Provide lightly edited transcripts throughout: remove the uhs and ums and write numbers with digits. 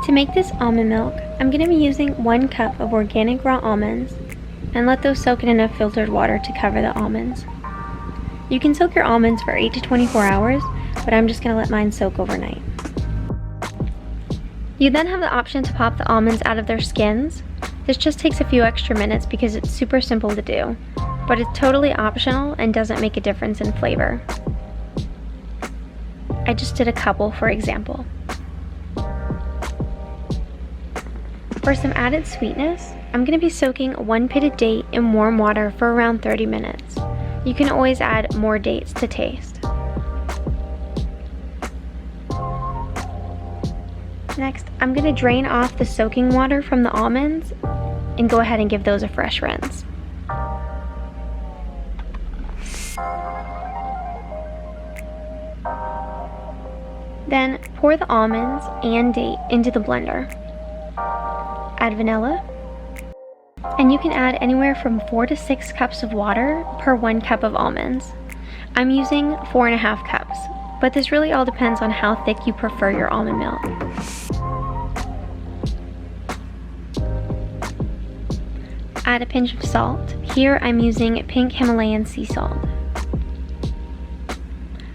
To make this almond milk, I'm going to be using 1 cup of organic raw almonds and let those soak in enough filtered water to cover the almonds. You can soak your almonds for 8 to 24 hours, but I'm just going to let mine soak overnight. You then have the option to pop the almonds out of their skins. This just takes a few extra minutes because it's super simple to do, but it's totally optional and doesn't make a difference in flavor. I just did a couple for example. For some added sweetness, I'm going to be soaking 1 pitted date in warm water for around 30 minutes. You can always add more dates to taste. Next, I'm going to drain off the soaking water from the almonds and go ahead and give those a fresh rinse. Then pour the almonds and date into the blender. Add vanilla, and you can add anywhere from 4 to 6 cups of water per 1 cup of almonds. I'm using 4.5 cups, but this really all depends on how thick you prefer your almond milk. Add a pinch of salt. Here I'm using pink Himalayan sea salt.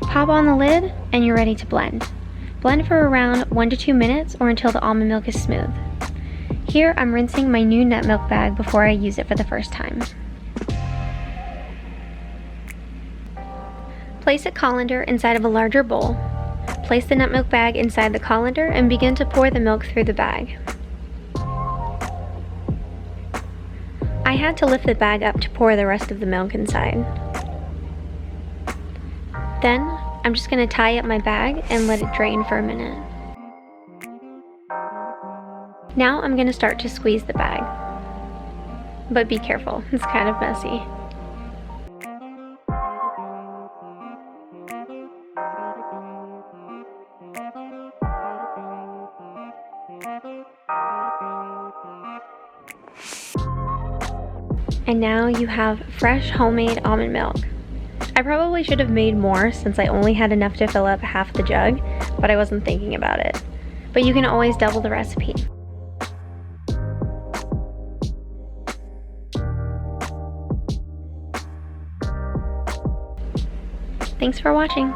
Pop on the lid and you're ready to blend. Blend for around 1 to 2 minutes or until the almond milk is smooth. Here I'm rinsing my new nut milk bag before I use it for the first time. Place a colander inside of a larger bowl. Place the nut milk bag inside the colander and begin to pour the milk through the bag. I had to lift the bag up to pour the rest of the milk inside. Then I'm just going to tie up my bag and let it drain for a minute. Now I'm going to start to squeeze the bag. But be careful, it's kind of messy. And now you have fresh homemade almond milk. I probably should have made more since I only had enough to fill up half the jug, but I wasn't thinking about it. But you can always double the recipe. Thanks for watching.